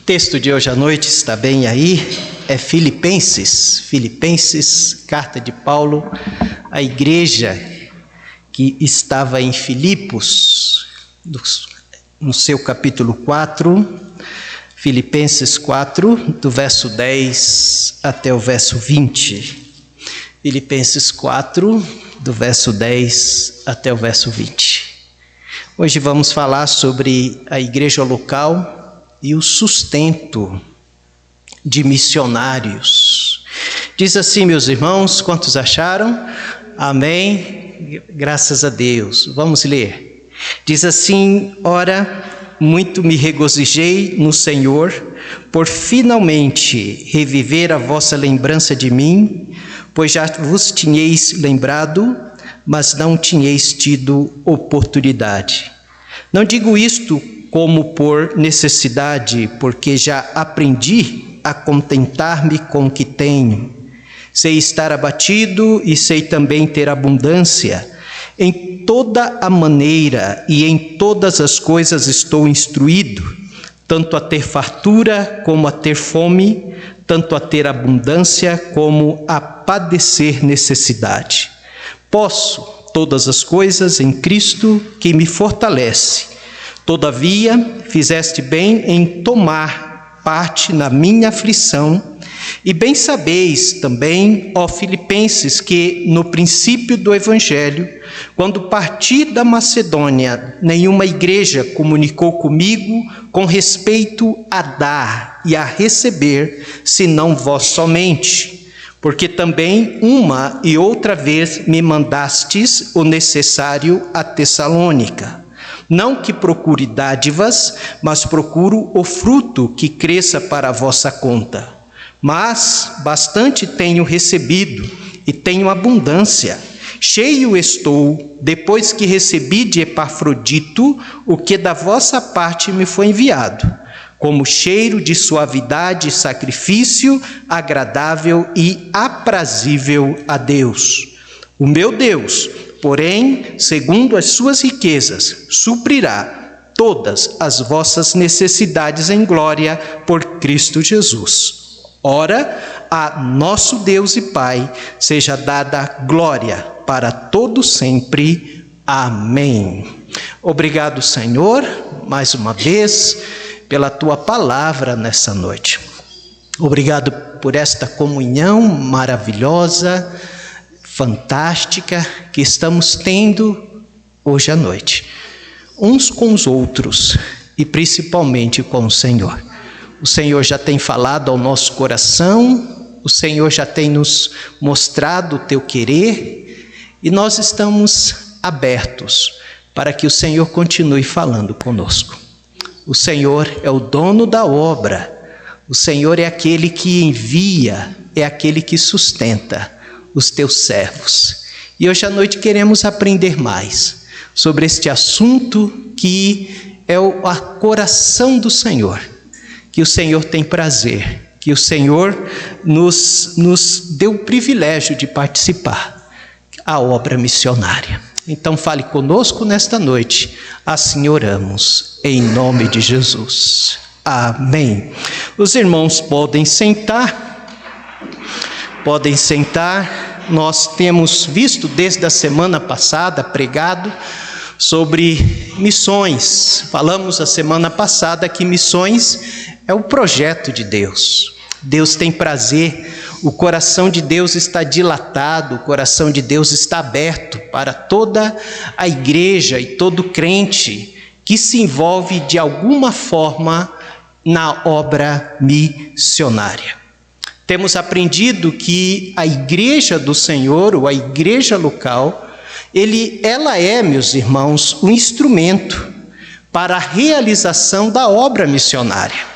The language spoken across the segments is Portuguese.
texto de hoje à noite está bem aí, é Filipenses, carta de Paulo à igreja que estava em Filipos, no seu capítulo 4, Filipenses 4, do verso 10 até o verso 20. Filipenses 4, do verso 10 até o verso 20. Hoje vamos falar sobre a igreja local e o sustento de missionários. Diz assim, meus irmãos, quantos acharam? Amém? Graças a Deus. Vamos ler. Diz assim: ora, muito me regozijei no Senhor, por finalmente reviver a vossa lembrança de mim, pois já vos tinhais lembrado, mas não tinhais tido oportunidade. Não digo isto como por necessidade, porque já aprendi a contentar-me com o que tenho. Sei estar abatido e sei também ter abundância. Em toda a maneira e em todas as coisas estou instruído, tanto a ter fartura como a ter fome, tanto a ter abundância como a padecer necessidade. Posso todas as coisas em Cristo que me fortalece. Todavia, fizeste bem em tomar parte na minha aflição, e bem sabeis também, ó Filipenses, que no princípio do Evangelho, quando parti da Macedônia, nenhuma igreja comunicou comigo com respeito a dar e a receber, senão vós somente. Porque também uma e outra vez me mandastes o necessário a Tessalônica. Não que procure dádivas, mas procuro o fruto que cresça para a vossa conta. Mas bastante tenho recebido e tenho abundância. Cheio estou, depois que recebi de Epafrodito o que da vossa parte me foi enviado, como cheiro de suavidade e sacrifício agradável e aprazível a Deus. O meu Deus, porém, segundo as suas riquezas, suprirá todas as vossas necessidades em glória por Cristo Jesus. Ora, a nosso Deus e Pai seja dada glória para todo sempre. Amém. Obrigado, Senhor, mais uma vez, pela Tua palavra nessa noite. Obrigado por esta comunhão maravilhosa, fantástica, que estamos tendo hoje à noite, uns com os outros e principalmente com o Senhor. O Senhor já tem falado ao nosso coração, o Senhor já tem nos mostrado o teu querer e nós estamos abertos para que o Senhor continue falando conosco. O Senhor é o dono da obra, o Senhor é aquele que envia, é aquele que sustenta os teus servos. E hoje à noite queremos aprender mais sobre este assunto que é o coração do Senhor, que o Senhor tem prazer, que o Senhor nos deu o privilégio de participar, a obra missionária. Então fale conosco nesta noite, assim oramos, em nome de Jesus. Amém. Os irmãos podem sentar. Nós temos visto desde a semana passada pregado sobre missões. Falamos a semana passada que missões é o projeto de Deus. Deus tem prazer, o coração de Deus está dilatado, o coração de Deus está aberto para toda a igreja e todo crente que se envolve de alguma forma na obra missionária. Temos aprendido que a igreja do Senhor, ou a igreja local, ela é, meus irmãos, um instrumento para a realização da obra missionária.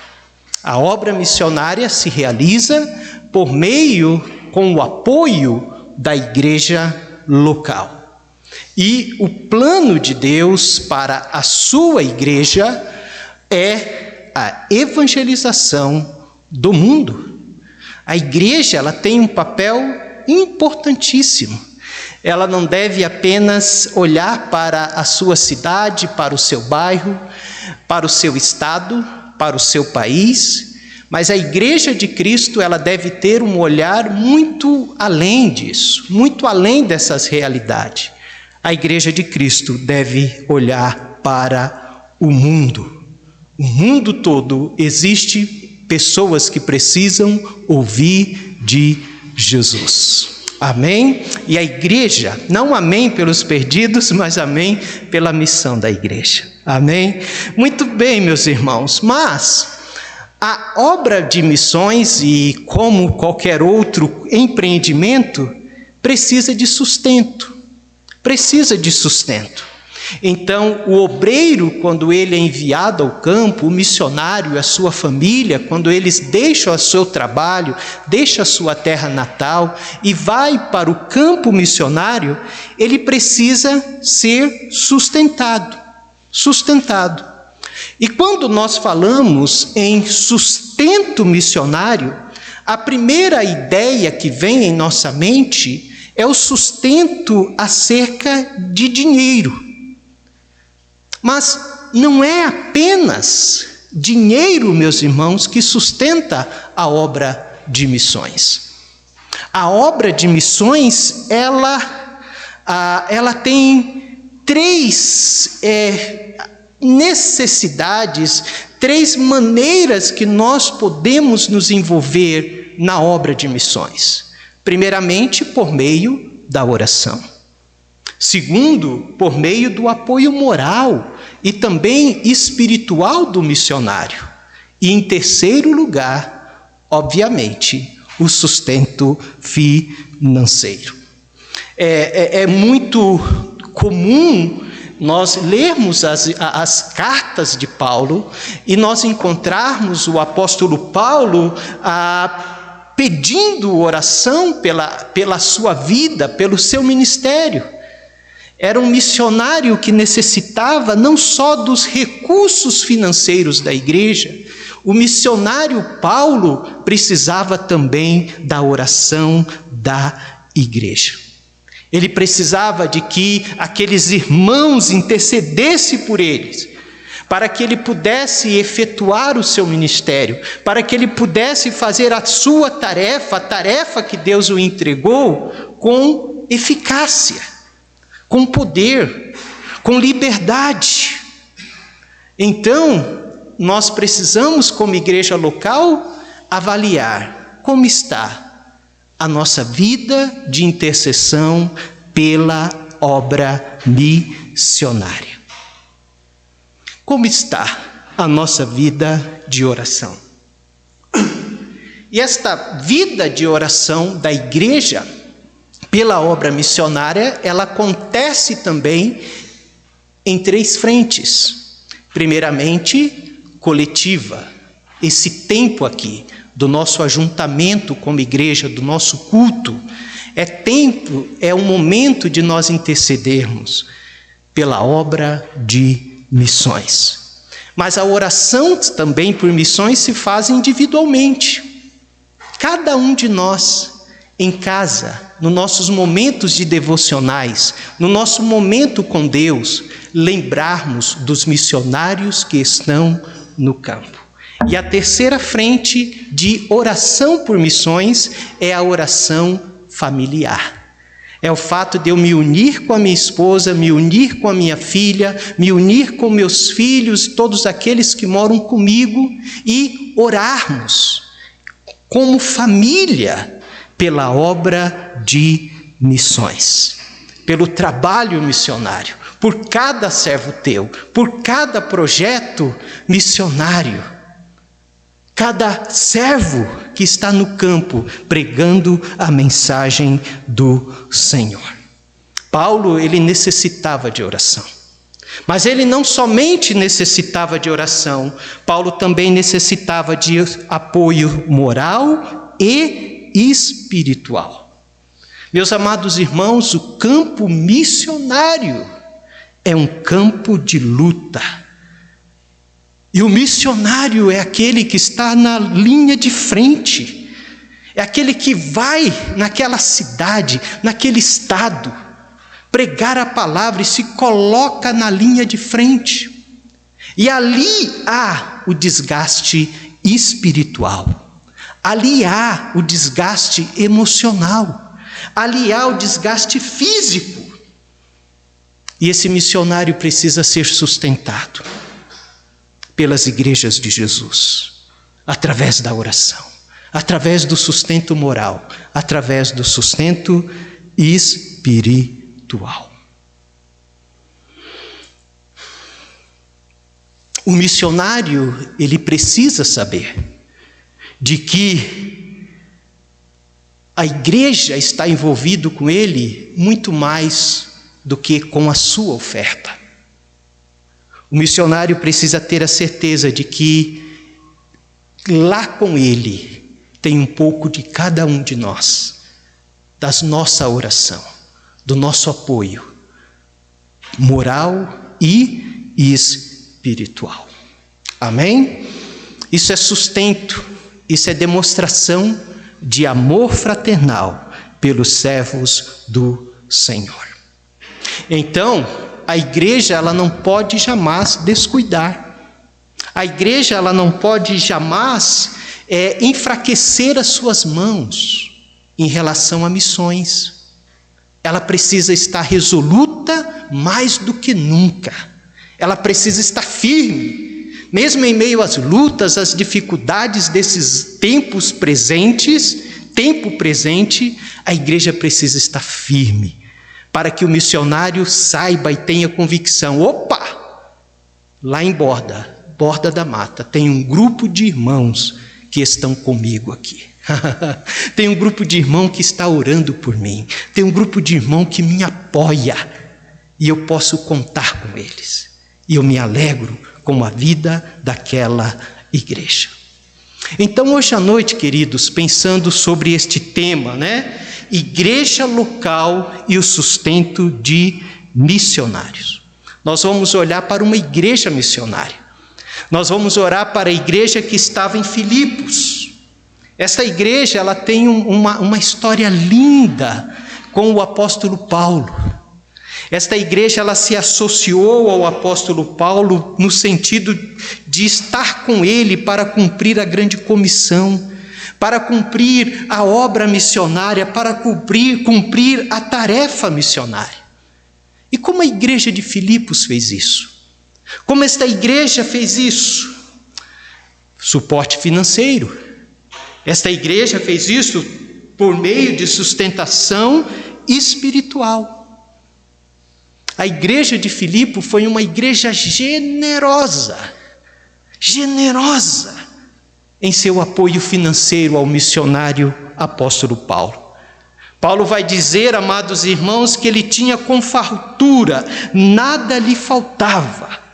A obra missionária se realiza por meio, com o apoio da igreja local. E o plano de Deus para a sua igreja é a evangelização do mundo. A igreja, ela tem um papel importantíssimo. Ela não deve apenas olhar para a sua cidade, para o seu bairro, para o seu estado, para o seu país, mas a Igreja de Cristo, ela deve ter um olhar muito além disso, muito além dessas realidades. A Igreja de Cristo deve olhar para o mundo. O mundo todo existe pessoas que precisam ouvir de Jesus. Amém? E a igreja, não amém pelos perdidos, mas amém pela missão da igreja. Amém? Muito bem, meus irmãos, mas a obra de missões, e como qualquer outro empreendimento, precisa de sustento. Precisa de sustento. Então, o obreiro, quando ele é enviado ao campo, o missionário e a sua família, quando eles deixam o seu trabalho, deixam a sua terra natal e vai para o campo missionário, ele precisa ser sustentado. Sustentado. E quando nós falamos em sustento missionário, a primeira ideia que vem em nossa mente é o sustento acerca de dinheiro. Mas não é apenas dinheiro, meus irmãos, que sustenta a obra de missões. A obra de missões, ela tem três necessidades, três maneiras que nós podemos nos envolver na obra de missões. Primeiramente, por meio da oração. Segundo, por meio do apoio moral e também espiritual do missionário. E em terceiro lugar, obviamente, o sustento financeiro. É muito comum nós lermos as cartas de Paulo e nós encontrarmos o apóstolo Paulo pedindo oração pela sua vida, pelo seu ministério. Era um missionário que necessitava não só dos recursos financeiros da igreja, o missionário Paulo precisava também da oração da igreja. Ele precisava de que aqueles irmãos intercedessem por eles, para que ele pudesse efetuar o seu ministério, para que ele pudesse fazer a sua tarefa, a tarefa que Deus o entregou, com eficácia, com poder, com liberdade. Então, nós precisamos, como igreja local, avaliar como está a nossa vida de intercessão pela obra missionária. Como está a nossa vida de oração? E esta vida de oração da igreja pela obra missionária, ela acontece também em três frentes. Primeiramente, coletiva. Esse tempo aqui do nosso ajuntamento como igreja, do nosso culto, é um momento de nós intercedermos pela obra de missões. Mas a oração também por missões se faz individualmente. Cada um de nós, em casa, nos nossos momentos de devocionais, no nosso momento com Deus, lembrarmos dos missionários que estão no campo. E a terceira frente de oração por missões é a oração familiar. É o fato de eu me unir com a minha esposa, me unir com a minha filha, me unir com meus filhos, todos aqueles que moram comigo, e orarmos como família pela obra de missões, pelo trabalho missionário, por cada servo teu, por cada projeto missionário, cada servo que está no campo pregando a mensagem do Senhor. Paulo, ele necessitava de oração. Mas ele não somente necessitava de oração, Paulo também necessitava de apoio moral e espiritual. Meus amados irmãos, o campo missionário é um campo de luta. E o missionário é aquele que está na linha de frente, é aquele que vai naquela cidade, naquele estado, pregar a palavra e se coloca na linha de frente. E ali há o desgaste espiritual, aliar o desgaste emocional, aliar o desgaste físico. E esse missionário precisa ser sustentado pelas igrejas de Jesus, através da oração, através do sustento moral, através do sustento espiritual. O missionário, ele precisa saber de que a igreja está envolvida com ele muito mais do que com a sua oferta. O missionário precisa ter a certeza de que lá com ele tem um pouco de cada um de nós, da nossa oração, do nosso apoio moral e espiritual. Amém? Isso é sustento, isso é demonstração de amor fraternal pelos servos do Senhor. Então, a igreja ela não pode jamais descuidar. A igreja ela não pode jamais enfraquecer as suas mãos em relação a missões. Ela precisa estar resoluta mais do que nunca. Ela precisa estar firme, mesmo em meio às lutas, às dificuldades desses tempos presentes, tempo presente, a igreja precisa estar firme, para que o missionário saiba e tenha convicção: opa, lá em Borda da Mata, tem um grupo de irmãos que estão comigo aqui. Tem um grupo de irmão que está orando por mim, tem um grupo de irmão que me apoia, e eu posso contar com eles, e eu me alegro com a vida daquela igreja. Então hoje à noite, queridos, pensando sobre este tema, igreja local e o sustento de missionários, nós vamos olhar para uma igreja missionária. Nós vamos orar para a igreja que estava em Filipos. Esta igreja ela tem uma história linda com o apóstolo Paulo. Esta igreja ela se associou ao apóstolo Paulo no sentido de estar com ele para cumprir a grande comissão, para cumprir a obra missionária, para cumprir a tarefa missionária. E como a igreja de Filipos fez isso? Como esta igreja fez isso? Suporte financeiro. Esta igreja fez isso por meio de sustentação espiritual. A igreja de Filipe foi uma igreja generosa em seu apoio financeiro ao missionário apóstolo Paulo. Paulo vai dizer, amados irmãos, que ele tinha com fartura, nada lhe faltava.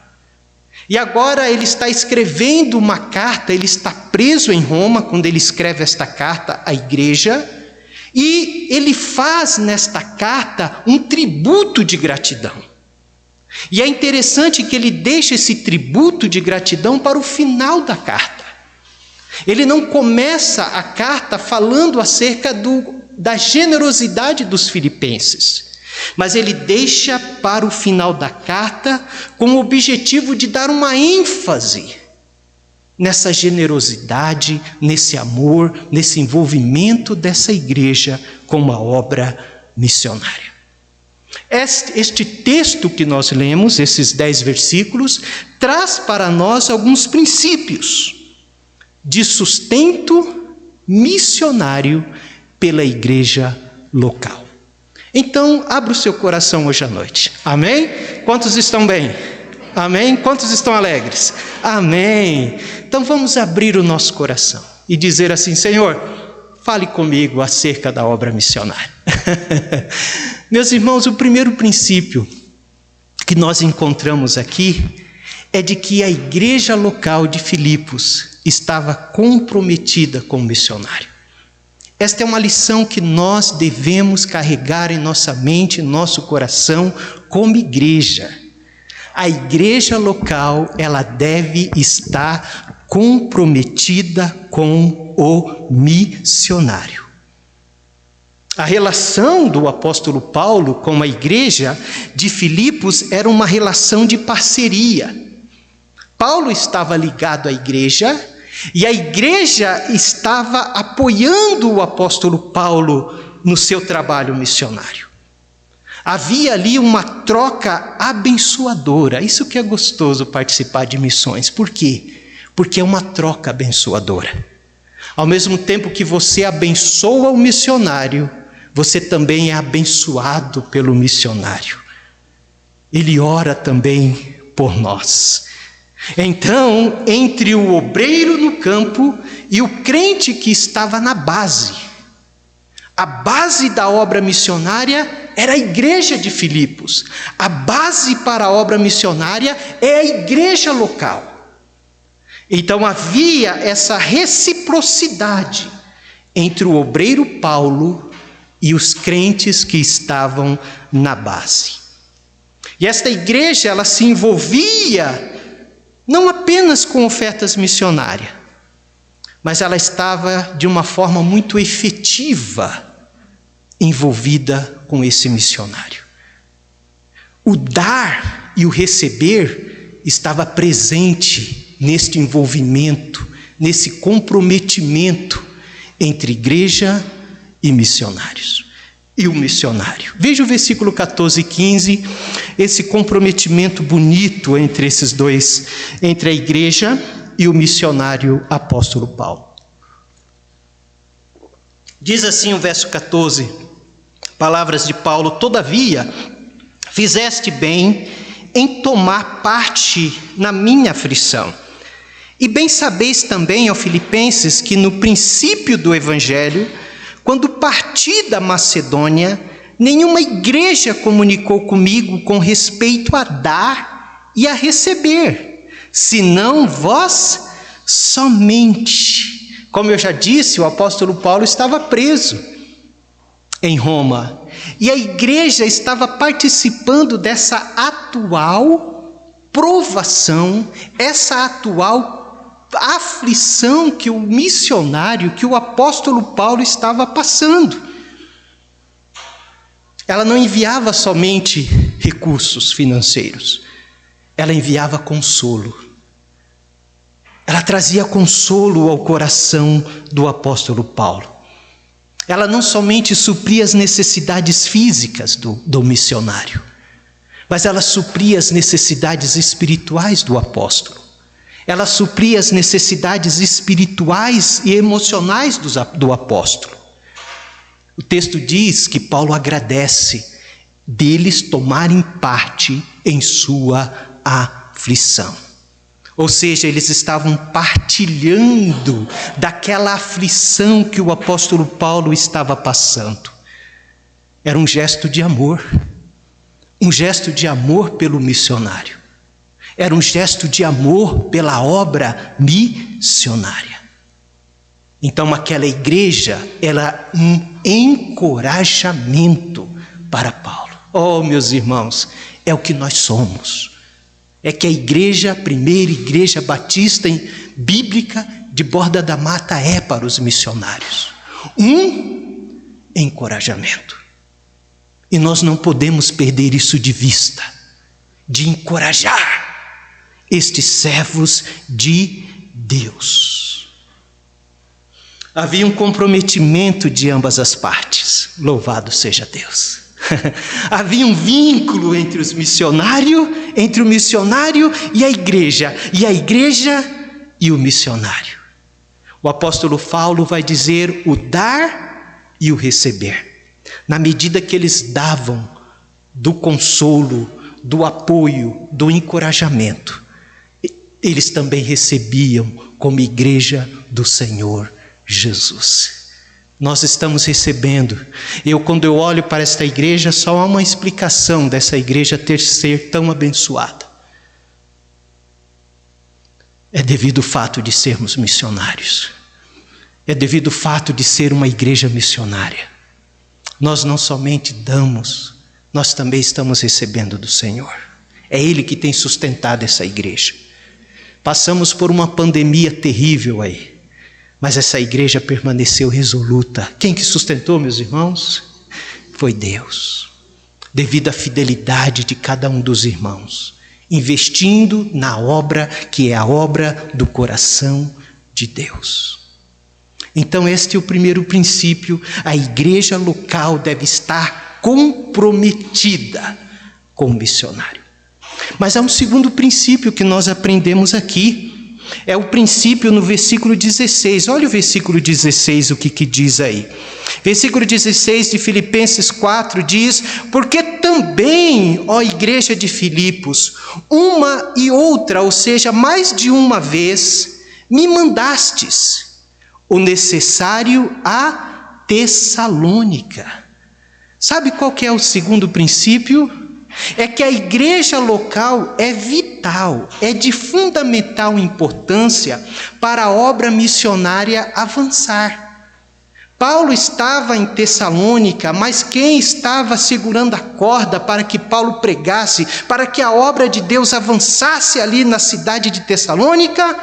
E agora ele está escrevendo uma carta, ele está preso em Roma quando ele escreve esta carta à igreja, e ele faz nesta carta um tributo de gratidão. E é interessante que ele deixa esse tributo de gratidão para o final da carta. Ele não começa a carta falando acerca da generosidade dos filipenses, mas ele deixa para o final da carta com o objetivo de dar uma ênfase nessa generosidade, nesse amor, nesse envolvimento dessa igreja com uma obra missionária. Este texto que nós lemos, esses 10 versículos, traz para nós alguns princípios de sustento missionário pela igreja local. Então, abra o seu coração hoje à noite. Amém? Quantos estão bem? Amém? Quantos estão alegres? Amém. Então vamos abrir o nosso coração e dizer assim: Senhor, fale comigo acerca da obra missionária. Meus irmãos, o primeiro princípio que nós encontramos aqui é de que a igreja local de Filipos estava comprometida com o missionário. Esta é uma lição que nós devemos carregar em nossa mente, em nosso coração, como igreja. A igreja local, ela deve estar comprometida com o missionário. A relação do apóstolo Paulo com a igreja de Filipos era uma relação de parceria Paulo estava ligado à igreja e a igreja estava apoiando o apóstolo Paulo no seu trabalho missionário. Havia ali uma troca abençoadora. Isso que é gostoso participar de missões. Por quê? Porque é uma troca abençoadora. Ao mesmo tempo que você abençoa o missionário, você também é abençoado pelo missionário. Ele ora também por nós. Então, entre o obreiro no campo e o crente que estava na base, a base da obra missionária era a igreja de Filipos. A base para a obra missionária é a igreja local. Então havia essa reciprocidade entre o obreiro Paulo e os crentes que estavam na base. E esta igreja, ela se envolvia não apenas com ofertas missionárias, mas ela estava de uma forma muito efetiva envolvida com esse missionário. O dar e o receber estava presente neste envolvimento, nesse comprometimento entre igreja e missionários. E o missionário. Veja o versículo 14 e 15, esse comprometimento bonito entre esses dois, entre a igreja e o missionário apóstolo Paulo. Diz assim o verso 14, palavras de Paulo: todavia, fizeste bem em tomar parte na minha aflição. E bem sabeis também, ó Filipenses, que no princípio do evangelho, quando parti da Macedônia, nenhuma igreja comunicou comigo com respeito a dar e a receber, senão vós somente. Como eu já disse, o apóstolo Paulo estava preso em Roma, e a igreja estava participando dessa atual provação, essa atual aflição que o missionário, que o apóstolo Paulo estava passando. Ela não enviava somente recursos financeiros, ela enviava consolo. Ela trazia consolo ao coração do apóstolo Paulo. Ela não somente supria as necessidades físicas do missionário, mas ela supria as necessidades espirituais do apóstolo. Ela supria as necessidades espirituais e emocionais do apóstolo. O texto diz que Paulo agradece deles tomarem parte em sua aflição. Ou seja, eles estavam partilhando daquela aflição que o apóstolo Paulo estava passando. Era um gesto de amor pelo missionário. Era um gesto de amor pela obra missionária. Então aquela igreja era um encorajamento para Paulo. Oh, meus irmãos, é o que nós somos. É que a igreja, a primeira igreja batista bíblica de Borda da Mata é para os missionários. Um encorajamento. E nós não podemos perder isso de vista, de encorajar estes servos de Deus. Havia um comprometimento de ambas as partes. Louvado seja Deus. Havia um vínculo entre o missionário e a igreja e o missionário. O apóstolo Paulo vai dizer o dar e o receber. Na medida que eles davam do consolo, do apoio, do encorajamento, eles também recebiam como igreja do Senhor Jesus. Nós estamos recebendo. Quando eu olho para esta igreja, só há uma explicação dessa igreja ser tão abençoada. É devido ao fato de sermos missionários. É devido ao fato de ser uma igreja missionária. Nós não somente damos, nós também estamos recebendo do Senhor. É Ele que tem sustentado essa igreja. Passamos por uma pandemia terrível aí, mas essa igreja permaneceu resoluta. Quem que sustentou, meus irmãos? Foi Deus. Devido à fidelidade de cada um dos irmãos, investindo na obra que é a obra do coração de Deus. Então este é o primeiro princípio, a igreja local deve estar comprometida com o missionário. Mas há um segundo princípio que nós aprendemos aqui, é o princípio no versículo 16, olha o versículo 16, o que diz aí. Versículo 16 de Filipenses 4 diz: porque também, ó igreja de Filipos, uma e outra, ou seja, mais de uma vez, me mandastes o necessário a Tessalônica. Sabe qual que é o segundo princípio? É que a igreja local é vital, é de fundamental importância para a obra missionária avançar. Paulo estava em Tessalônica, mas quem estava segurando a corda para que Paulo pregasse, para que a obra de Deus avançasse ali na cidade de Tessalônica,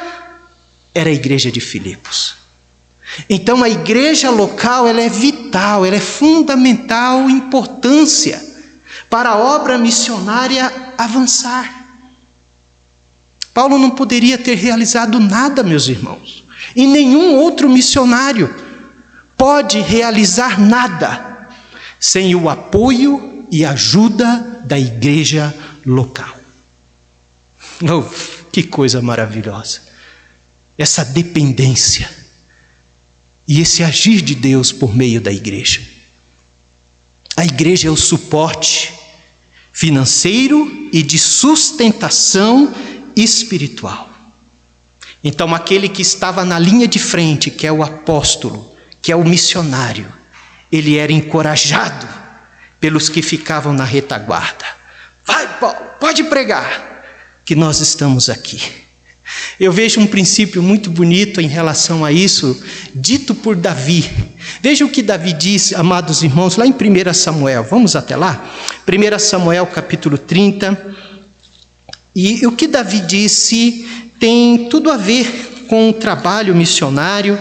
era a igreja de Filipos. Então a igreja local, ela é vital, ela é fundamental importância para a obra missionária avançar. Paulo não poderia ter realizado nada, meus irmãos, e nenhum outro missionário pode realizar nada sem o apoio e ajuda da igreja local. Oh, que coisa maravilhosa! Essa dependência e esse agir de Deus por meio da igreja. A igreja é o suporte financeiro e de sustentação espiritual. Então aquele que estava na linha de frente, que é o apóstolo, que é o missionário, ele era encorajado pelos que ficavam na retaguarda. Vai, Paulo, pode pregar, que nós estamos aqui. Eu vejo um princípio muito bonito em relação a isso, dito por Davi. Veja o que Davi diz, amados irmãos, lá em 1 Samuel. Vamos até lá? 1 Samuel capítulo 30. E o que Davi disse tem tudo a ver com o trabalho missionário.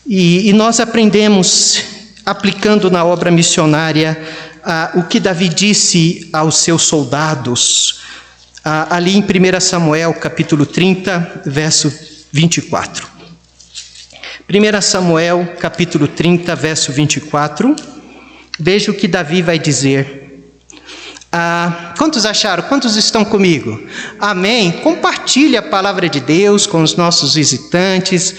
E nós aprendemos, aplicando na obra missionária, o que Davi disse aos seus soldados, ali em 1 Samuel capítulo 30, verso 24. 1 Samuel capítulo 30, verso 24. Veja o que Davi vai dizer. Quantos acharam? Quantos estão comigo? Amém? Compartilhe a palavra de Deus com os nossos visitantes.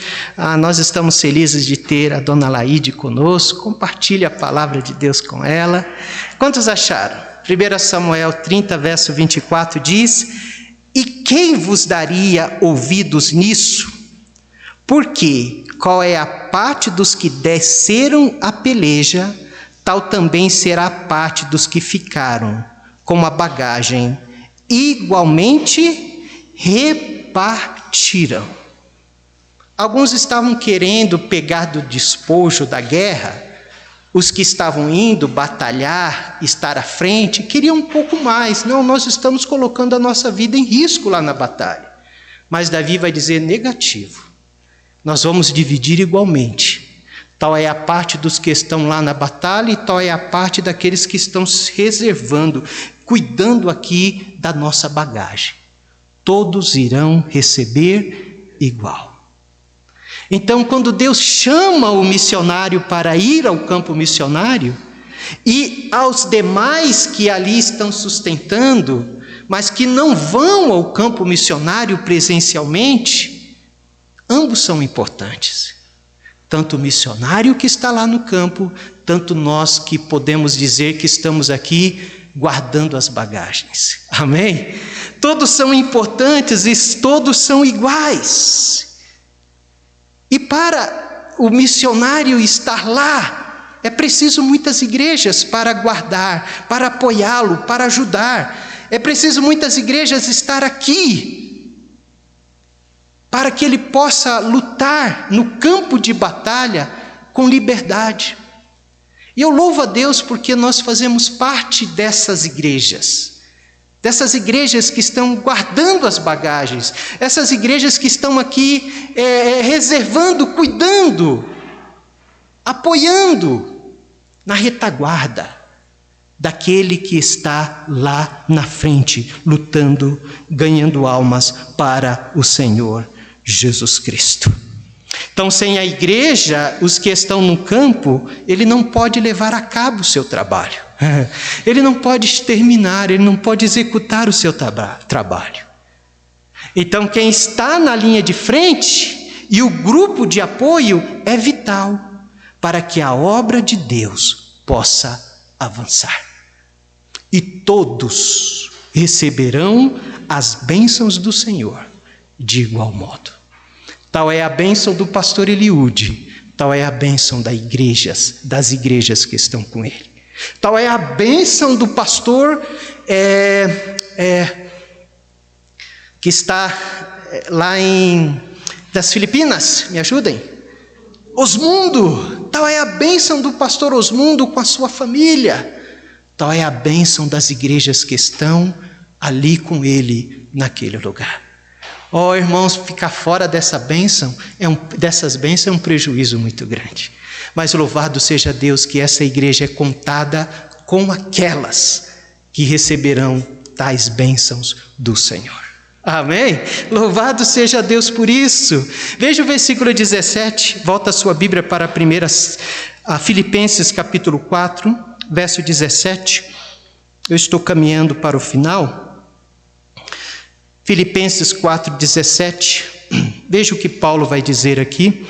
Nós estamos felizes de ter a dona Laíde conosco. Compartilhe a palavra de Deus com ela. Quantos acharam? 1 Samuel 30, verso 24 diz: e quem vos daria ouvidos nisso? Porque qual é a parte dos que desceram a peleja, tal também será a parte dos que ficaram com a bagagem, igualmente repartiram. Alguns estavam querendo pegar do despojo da guerra, os que estavam indo batalhar, estar à frente, queriam um pouco mais. Não, nós estamos colocando a nossa vida em risco lá na batalha. Mas Davi vai dizer negativo. Nós vamos dividir igualmente. Tal é a parte dos que estão lá na batalha e tal é a parte daqueles que estão se reservando, cuidando aqui da nossa bagagem. Todos irão receber igual. Então, quando Deus chama o missionário para ir ao campo missionário, e aos demais que ali estão sustentando, mas que não vão ao campo missionário presencialmente, ambos são importantes. Tanto o missionário que está lá no campo, tanto nós que podemos dizer que estamos aqui guardando as bagagens. Amém? Todos são importantes e todos são iguais. E para o missionário estar lá, é preciso muitas igrejas para guardar, para apoiá-lo, para ajudar. É preciso muitas igrejas estar aqui, para que ele possa lutar no campo de batalha com liberdade. E eu louvo a Deus porque nós fazemos parte dessas igrejas que estão guardando as bagagens, essas igrejas que estão aqui reservando, cuidando, apoiando na retaguarda daquele que está lá na frente, lutando, ganhando almas para o Senhor Jesus Cristo. Então, sem a igreja, os que estão no campo, ele não pode levar a cabo o seu trabalho. Ele não pode terminar, ele não pode executar o seu trabalho. Então, quem está na linha de frente e o grupo de apoio é vital para que a obra de Deus possa avançar. E todos receberão as bênçãos do Senhor de igual modo. Tal é a bênção do pastor Eliúde, tal é a bênção das igrejas que estão com ele. Tal é a bênção do pastor que está lá das Filipinas, me ajudem? Osmundo, tal é a bênção do pastor Osmundo com a sua família. Tal é a bênção das igrejas que estão ali com ele naquele lugar. Oh, irmãos, ficar fora dessas bênçãos é um prejuízo muito grande. Mas louvado seja Deus que essa igreja é contada com aquelas que receberão tais bênçãos do Senhor. Amém? Louvado seja Deus por isso. Veja o versículo 17, volta a sua Bíblia para a Filipenses capítulo 4, verso 17. Eu estou caminhando para o final. Filipenses 4,17, veja o que Paulo vai dizer aqui,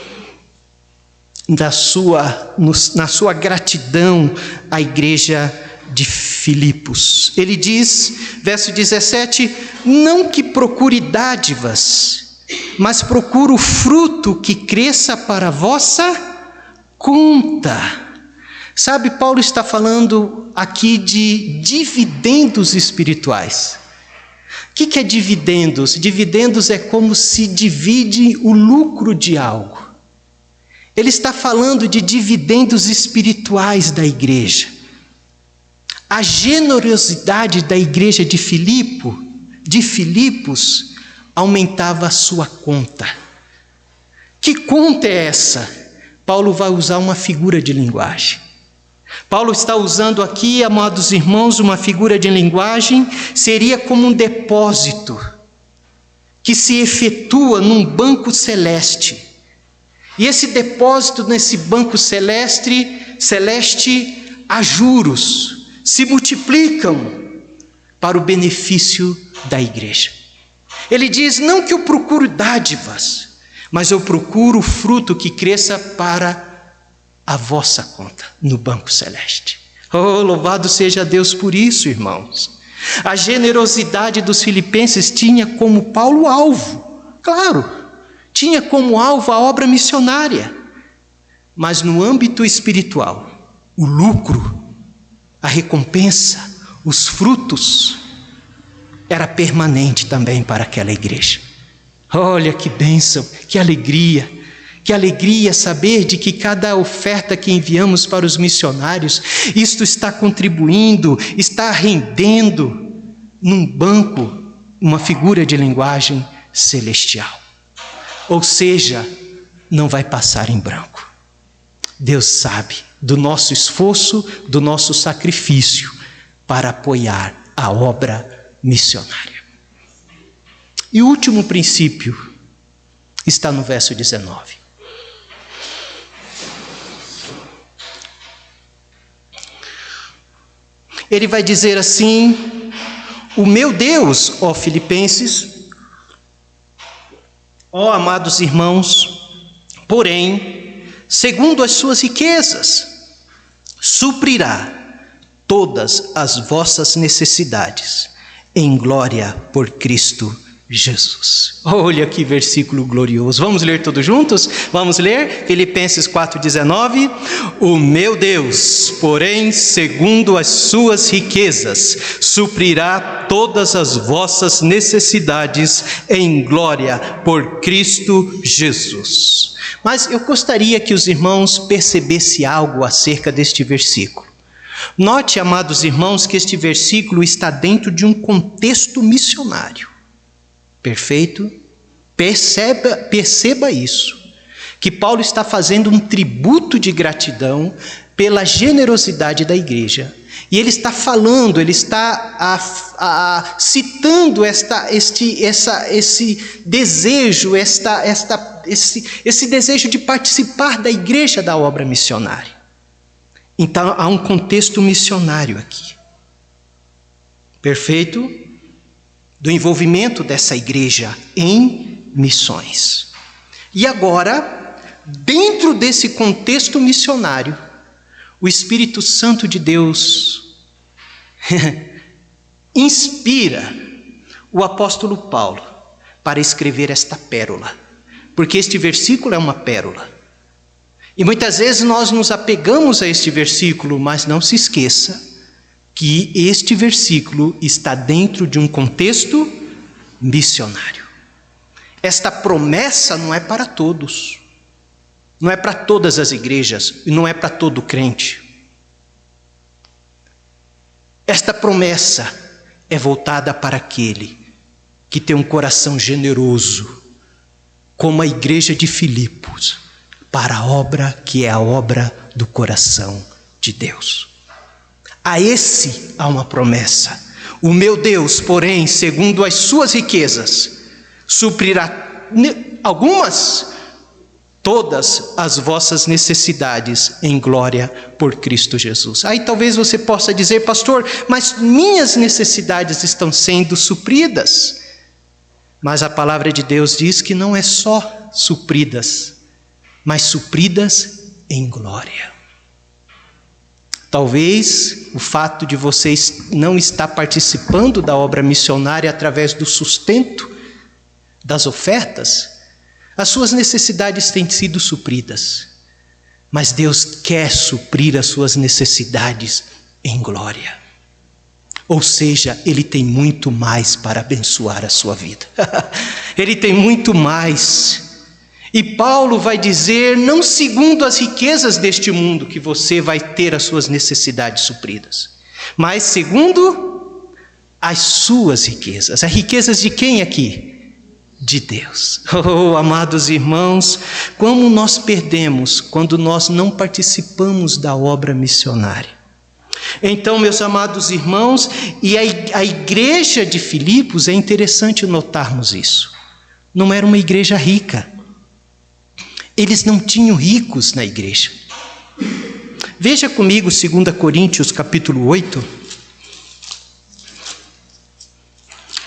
na sua gratidão à igreja de Filipos. Ele diz, verso 17, não que procure dádivas, mas procure o fruto que cresça para a vossa conta. Sabe, Paulo está falando aqui de dividendos espirituais. O que é dividendos? Dividendos é como se divide o lucro de algo. Ele está falando de dividendos espirituais da igreja. A generosidade da igreja de Filipos, aumentava a sua conta. Que conta é essa? Paulo vai usar uma figura de linguagem. Paulo está usando aqui, amados irmãos, uma figura de linguagem, seria como um depósito que se efetua num banco celeste. E esse depósito nesse banco celeste, há juros, se multiplicam para o benefício da igreja. Ele diz, não que eu procuro dádivas, mas eu procuro o fruto que cresça para a vossa conta no banco celeste. Oh, louvado seja Deus por isso, irmãos. A generosidade dos filipenses tinha como Paulo alvo, claro, tinha como alvo a obra missionária, mas no âmbito espiritual, o lucro, a recompensa, os frutos, era permanente também para aquela igreja. Olha que bênção, que alegria saber de que cada oferta que enviamos para os missionários, isto está contribuindo, está rendendo num banco, uma figura de linguagem celestial. Ou seja, não vai passar em branco. Deus sabe do nosso esforço, do nosso sacrifício para apoiar a obra missionária. E o último princípio está no verso 19. Ele vai dizer assim, o meu Deus, ó Filipenses, ó amados irmãos, porém, segundo as suas riquezas, suprirá todas as vossas necessidades em glória por Cristo Jesus. Olha que versículo glorioso. Vamos ler todos juntos? Vamos ler Filipenses 4,19. O meu Deus, porém, segundo as suas riquezas, suprirá todas as vossas necessidades em glória por Cristo Jesus. Mas eu gostaria que os irmãos percebessem algo acerca deste versículo. Note, amados irmãos, que este versículo está dentro de um contexto missionário. Perfeito? Perceba isso, que Paulo está fazendo um tributo de gratidão pela generosidade da igreja. E ele está falando, ele está citando esse desejo, esse desejo de participar da igreja da obra missionária. Então há um contexto missionário aqui. Perfeito? Do envolvimento dessa igreja em missões. E agora, dentro desse contexto missionário, o Espírito Santo de Deus inspira o apóstolo Paulo para escrever esta pérola, porque este versículo é uma pérola. E muitas vezes nós nos apegamos a este versículo, mas não se esqueça que este versículo está dentro de um contexto missionário. Esta promessa não é para todos. Não é para todas as igrejas, e não é para todo crente. Esta promessa é voltada para aquele que tem um coração generoso, como a igreja de Filipos, para a obra que é a obra do coração de Deus. A esse há uma promessa. O meu Deus, porém, segundo as suas riquezas, suprirá todas as vossas necessidades em glória por Cristo Jesus. Aí talvez você possa dizer, pastor, mas minhas necessidades estão sendo supridas. Mas a palavra de Deus diz que não é só supridas, mas supridas em glória. Talvez o fato de você não estar participando da obra missionária através do sustento das ofertas, as suas necessidades têm sido supridas, mas Deus quer suprir as suas necessidades em glória. Ou seja, Ele tem muito mais para abençoar a sua vida. Ele tem muito mais. E Paulo vai dizer, não segundo as riquezas deste mundo que você vai ter as suas necessidades supridas, mas segundo as suas riquezas. As riquezas de quem aqui? De Deus. Oh, amados irmãos, como nós perdemos quando nós não participamos da obra missionária. Então, meus amados irmãos, e a igreja de Filipos, é interessante notarmos isso. Não era uma igreja rica. Eles não tinham ricos na igreja. Veja comigo 2 Coríntios capítulo 8.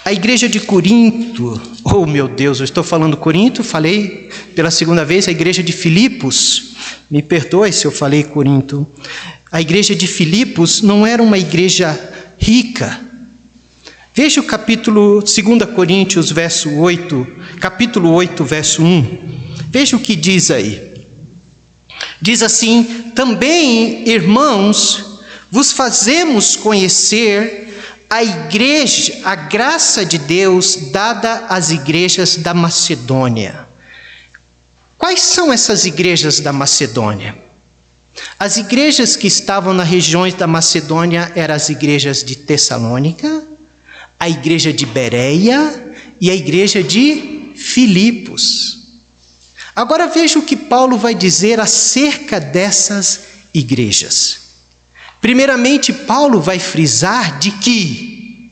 A igreja de Corinto, oh meu Deus, eu estou falando Corinto, falei pela segunda vez, a igreja de Filipos, me perdoe se eu falei Corinto. A igreja de Filipos não era uma igreja rica. Veja o capítulo 2 Coríntios, capítulo 8, verso 1. Veja o que diz aí. Diz assim, também, irmãos, vos fazemos conhecer a graça de Deus dada às igrejas da Macedônia. Quais são essas igrejas da Macedônia? As igrejas que estavam nas regiões da Macedônia eram as igrejas de Tessalônica, a igreja de Bereia e a igreja de Filipos. Agora veja o que Paulo vai dizer acerca dessas igrejas. Primeiramente, Paulo vai frisar de que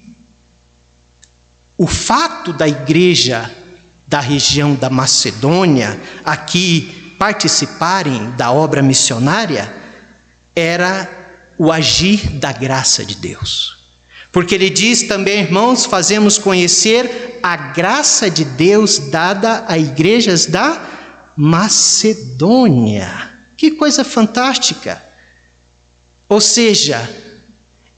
o fato da igreja da região da Macedônia aqui participarem da obra missionária era o agir da graça de Deus. Porque ele diz também, irmãos, fazemos conhecer a graça de Deus dada a igrejas da Macedônia. Que coisa fantástica! Ou seja,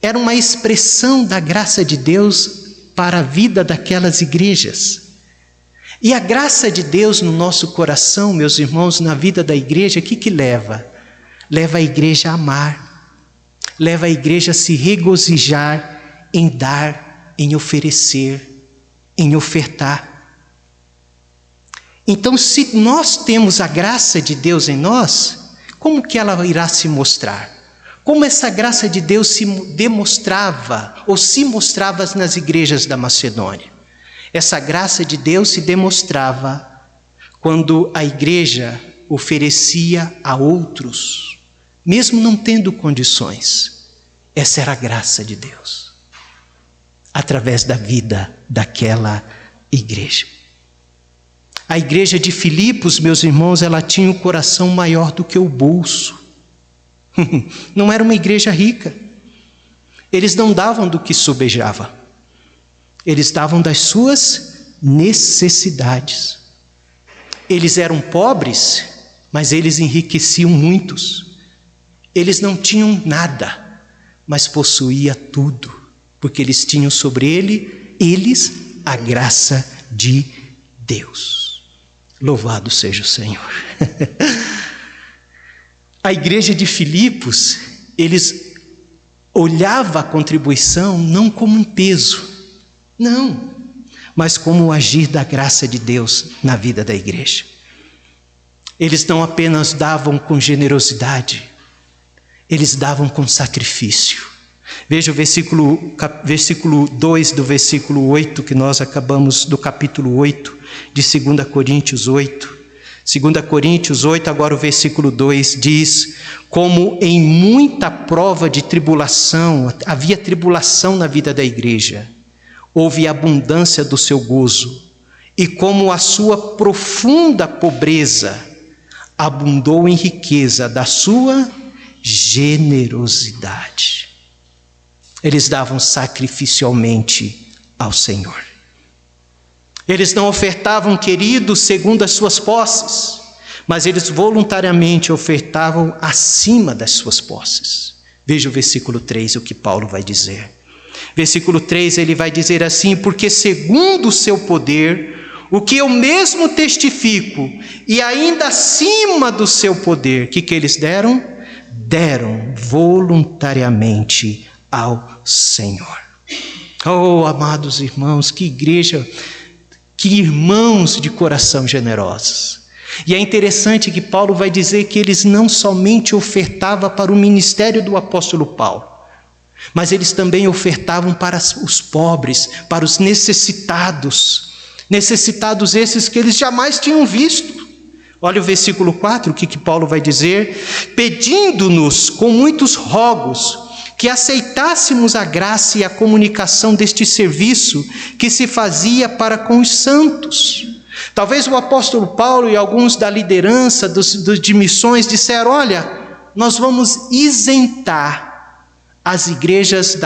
era uma expressão da graça de Deus para a vida daquelas igrejas. E a graça de Deus no nosso coração, meus irmãos, na vida da igreja, o que leva? Leva a igreja a amar, leva a igreja a se regozijar em dar, em oferecer, em ofertar. Então, se nós temos a graça de Deus em nós, como que ela irá se mostrar? Como essa graça de Deus se demonstrava, ou se mostrava nas igrejas da Macedônia? Essa graça de Deus se demonstrava quando a igreja oferecia a outros, mesmo não tendo condições. Essa era a graça de Deus, através da vida daquela igreja. A igreja de Filipos, meus irmãos, ela tinha um coração maior do que o bolso. Não era uma igreja rica. Eles não davam do que sobejava. Eles davam das suas necessidades. Eles eram pobres, mas eles enriqueciam muitos. Eles não tinham nada, mas possuía tudo, porque eles tinham sobre eles a graça de Deus. Louvado seja o Senhor. A igreja de Filipos, eles olhavam a contribuição não como um peso, não, mas como o agir da graça de Deus na vida da igreja. Eles não apenas davam com generosidade, eles davam com sacrifício. Veja o versículo 2 do versículo 8, que nós acabamos do capítulo 8, de 2 Coríntios 8. 2 Coríntios 8, agora o versículo 2 diz: como em muita prova de tribulação, havia tribulação na vida da igreja, houve abundância do seu gozo, e como a sua profunda pobreza abundou em riqueza da sua generosidade. Eles davam sacrificialmente ao Senhor. Eles não ofertavam, queridos, segundo as suas posses, mas eles voluntariamente ofertavam acima das suas posses. Veja o versículo 3, o que Paulo vai dizer. Versículo 3, ele vai dizer assim: porque segundo o seu poder, o que eu mesmo testifico, e ainda acima do seu poder, o que eles deram? Deram voluntariamente ao Senhor. Oh, amados irmãos, que igreja, que irmãos de coração generosos. E é interessante que Paulo vai dizer que eles não somente ofertavam para o ministério do apóstolo Paulo, mas eles também ofertavam para os pobres, para os necessitados esses que eles jamais tinham visto. Olha o versículo 4, o que Paulo vai dizer: pedindo-nos com muitos rogos que aceitássemos a graça e a comunicação deste serviço que se fazia para com os santos. Talvez o apóstolo Paulo e alguns da liderança de missões disseram: olha, nós vamos isentar as igrejas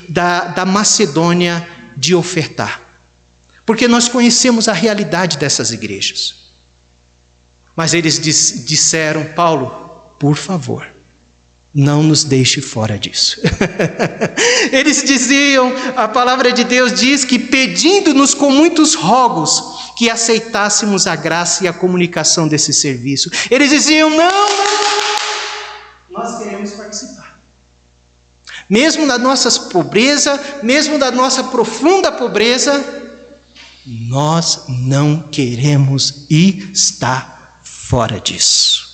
da Macedônia de ofertar, porque nós conhecemos a realidade dessas igrejas. Mas eles disseram: Paulo, por favor, não nos deixe fora disso. Eles diziam, a palavra de Deus diz que pedindo-nos com muitos rogos que aceitássemos a graça e a comunicação desse serviço. Eles diziam: não, nós queremos participar. Mesmo da nossa pobreza, mesmo da nossa profunda pobreza, nós não queremos estar fora disso.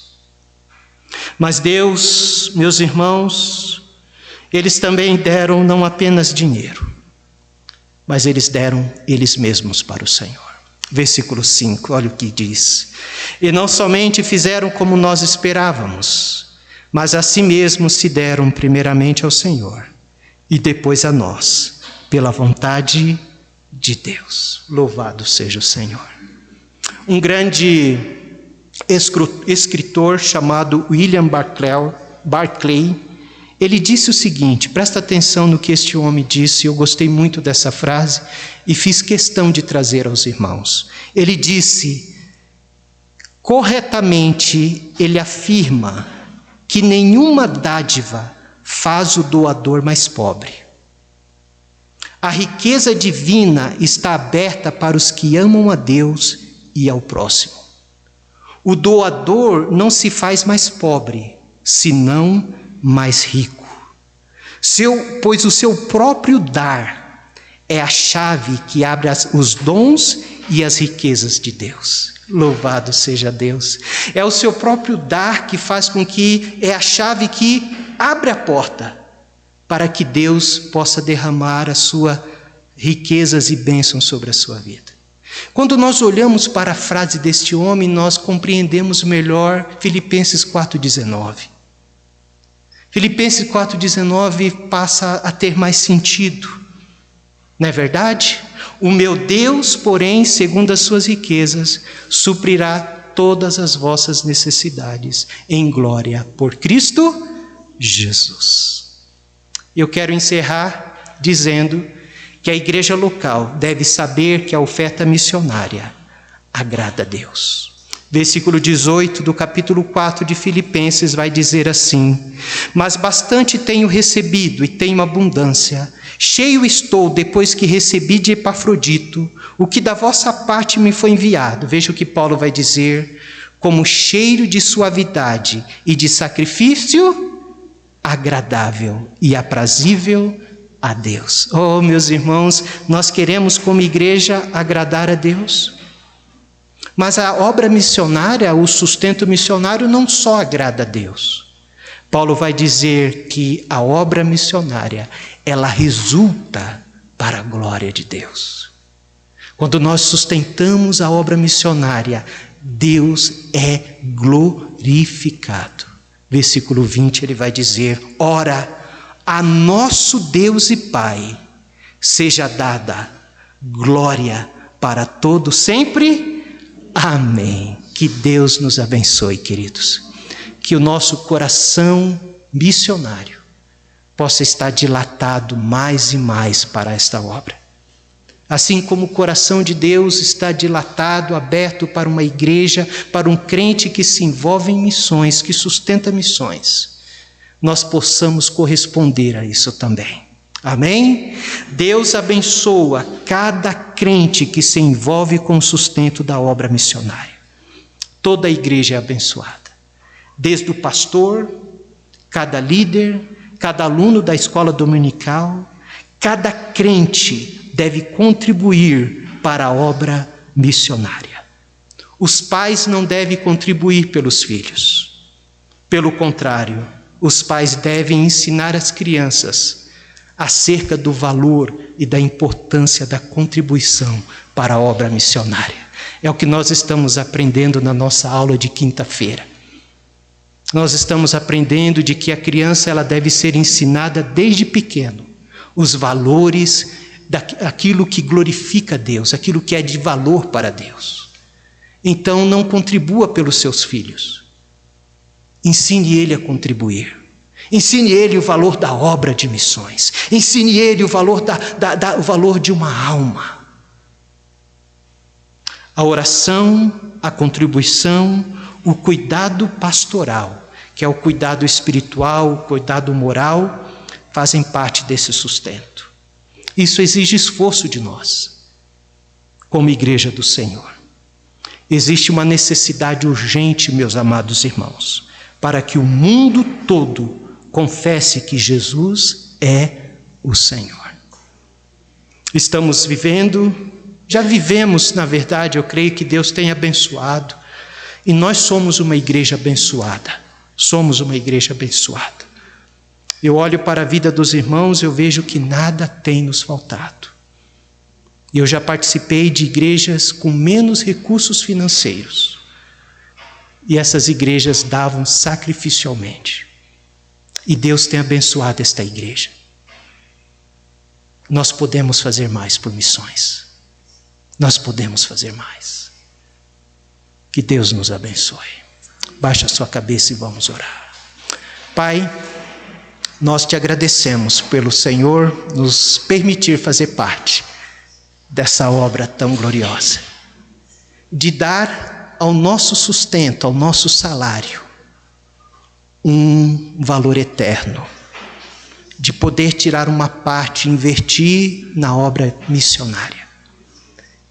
Mas Deus, meus irmãos, eles também deram não apenas dinheiro, mas eles deram eles mesmos para o Senhor. Versículo 5, olha o que diz: e não somente fizeram como nós esperávamos, mas a si mesmos se deram primeiramente ao Senhor e depois a nós, pela vontade de Deus. Louvado seja o Senhor. Um grande escritor chamado William Barclay, ele disse o seguinte, presta atenção no que este homem disse, eu gostei muito dessa frase e fiz questão de trazer aos irmãos. Ele disse: corretamente ele afirma que nenhuma dádiva faz o doador mais pobre. A riqueza divina está aberta para os que amam a Deus e ao próximo. O doador não se faz mais pobre, senão mais rico. Pois o seu próprio dar é a chave que abre os dons e as riquezas de Deus. Louvado seja Deus. É o seu próprio dar que faz com que é a chave que abre a porta para que Deus possa derramar a sua riquezas e bênçãos sobre a sua vida. Quando nós olhamos para a frase deste homem, nós compreendemos melhor Filipenses 4,19. Filipenses 4,19 passa a ter mais sentido, não é verdade? O meu Deus, porém, segundo as suas riquezas, suprirá todas as vossas necessidades em glória por Cristo Jesus. Eu quero encerrar dizendo que a igreja local deve saber que a oferta missionária agrada a Deus. Versículo 18 do capítulo 4 de Filipenses vai dizer assim: mas bastante tenho recebido e tenho abundância, cheio estou depois que recebi de Epafrodito o que da vossa parte me foi enviado. Veja o que Paulo vai dizer: como cheiro de suavidade e de sacrifício agradável e aprazível a Deus. Oh, meus irmãos, nós queremos como igreja agradar a Deus. Mas a obra missionária, o sustento missionário não só agrada a Deus. Paulo vai dizer que a obra missionária, ela resulta para a glória de Deus. Quando nós sustentamos a obra missionária, Deus é glorificado. Versículo 20, ele vai dizer: ora, a nosso Deus e Pai seja dada glória para todo sempre. Amém. Que Deus nos abençoe, queridos. Que o nosso coração missionário possa estar dilatado mais e mais para esta obra. Assim como o coração de Deus está dilatado, aberto para uma igreja, para um crente que se envolve em missões, que sustenta missões, nós possamos corresponder a isso também. Amém? Deus abençoa cada crente que se envolve com o sustento da obra missionária. Toda a igreja é abençoada. Desde o pastor, cada líder, cada aluno da escola dominical, cada crente deve contribuir para a obra missionária. Os pais não devem contribuir pelos filhos. Pelo contrário, os pais devem ensinar as crianças acerca do valor e da importância da contribuição para a obra missionária. É o que nós estamos aprendendo na nossa aula de quinta-feira. Nós estamos aprendendo de que a criança ela deve ser ensinada desde pequeno os valores daquilo que glorifica a Deus, aquilo que é de valor para Deus. Então não contribua pelos seus filhos. Ensine ele a contribuir. Ensine ele o valor da obra de missões. Ensine ele o valor, o valor de uma alma. A oração, a contribuição, o cuidado pastoral, que é o cuidado espiritual, o cuidado moral, fazem parte desse sustento. Isso exige esforço de nós, como igreja do Senhor. Existe uma necessidade urgente, meus amados irmãos, para que o mundo todo confesse que Jesus é o Senhor. Estamos vivendo, já vivemos, na verdade, eu creio que Deus tem abençoado, e nós somos uma igreja abençoada. Somos uma igreja abençoada. Eu olho para a vida dos irmãos, eu vejo que nada tem nos faltado. Eu já participei de igrejas com menos recursos financeiros, e essas igrejas davam sacrificialmente. E Deus tem abençoado esta igreja. Nós podemos fazer mais por missões. Nós podemos fazer mais. Que Deus nos abençoe. Baixa a sua cabeça e vamos orar. Pai, nós te agradecemos pelo Senhor nos permitir fazer parte dessa obra tão gloriosa, de dar ao nosso sustento, ao nosso salário, um valor eterno, de poder tirar uma parte e investir na obra missionária,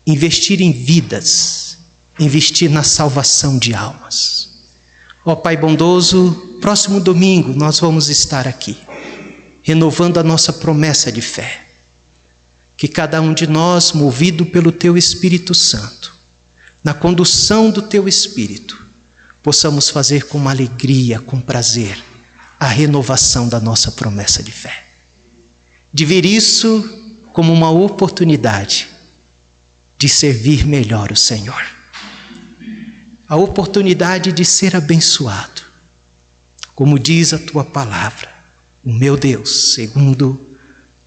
investir em vidas, investir na salvação de almas. Ó Pai bondoso, próximo domingo nós vamos estar aqui, renovando a nossa promessa de fé. Que cada um de nós, movido pelo Teu Espírito Santo, na condução do Teu Espírito, possamos fazer com alegria, com prazer, a renovação da nossa promessa de fé. De ver isso como uma oportunidade de servir melhor o Senhor. A oportunidade de ser abençoado como diz a tua palavra, o meu Deus, segundo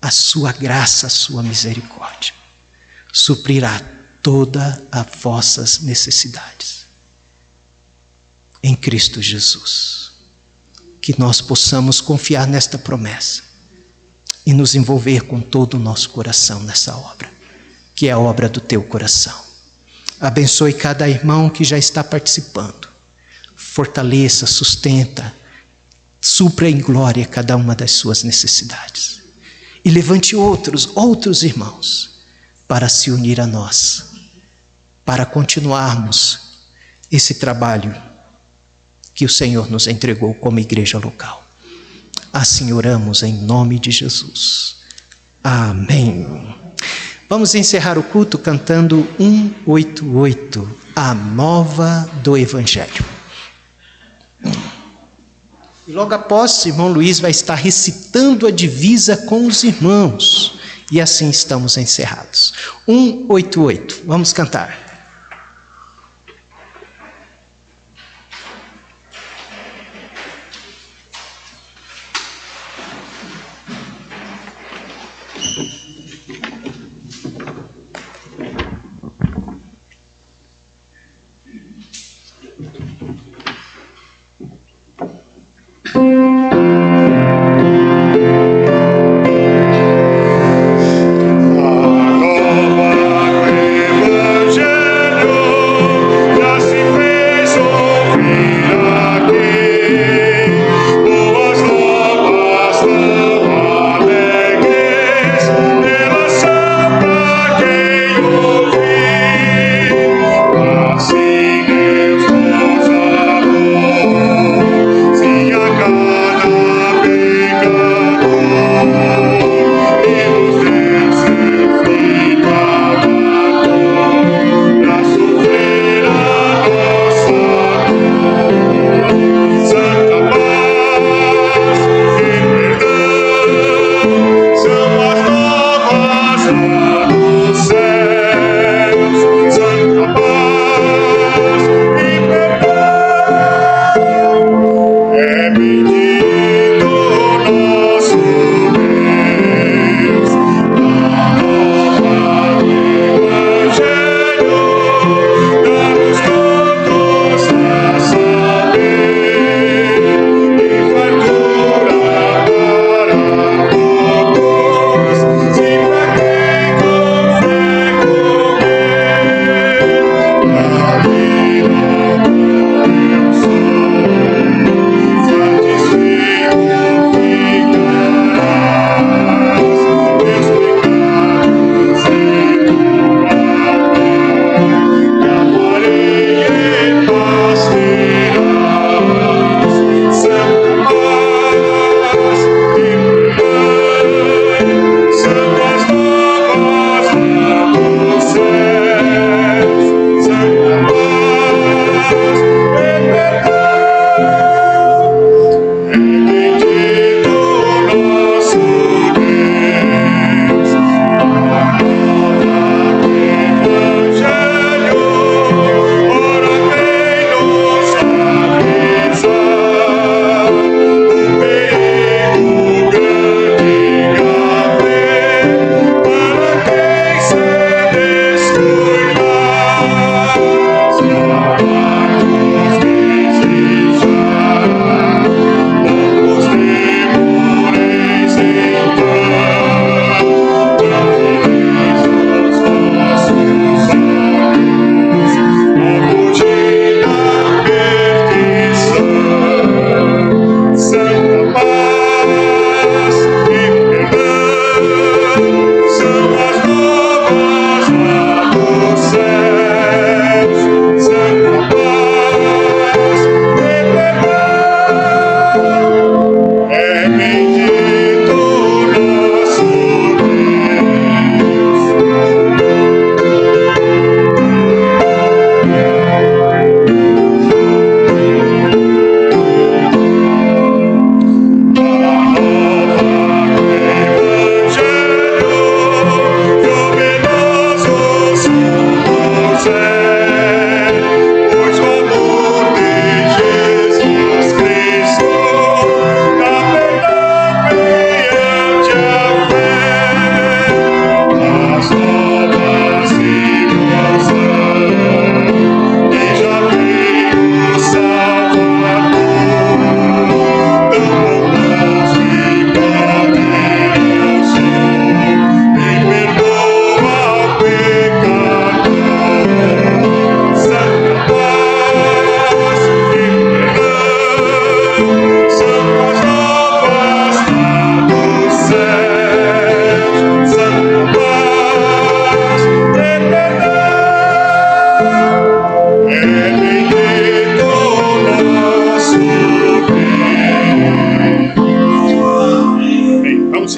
a sua graça, a sua misericórdia, suprirá todas as vossas necessidades. Em Cristo Jesus. Que nós possamos confiar nesta promessa e nos envolver com todo o nosso coração nessa obra, que é a obra do teu coração. Abençoe cada irmão que já está participando. Fortaleça, sustenta, supra em glória cada uma das suas necessidades. E levante outros irmãos para se unir a nós, para continuarmos esse trabalho que o Senhor nos entregou como igreja local. Assim oramos em nome de Jesus. Amém. Vamos encerrar o culto cantando 188, a nova do Evangelho. E logo após, o irmão Luiz vai estar recitando a divisa com os irmãos. E assim estamos encerrados. 188, vamos cantar.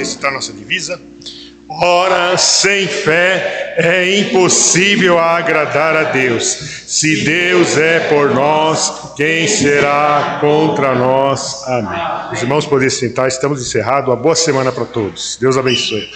recitar nossa divisa. Ora, sem fé é impossível agradar a Deus. Se Deus é por nós, quem será contra nós? Amém. Os irmãos podem sentar, estamos encerrados. Uma boa semana para todos. Deus abençoe.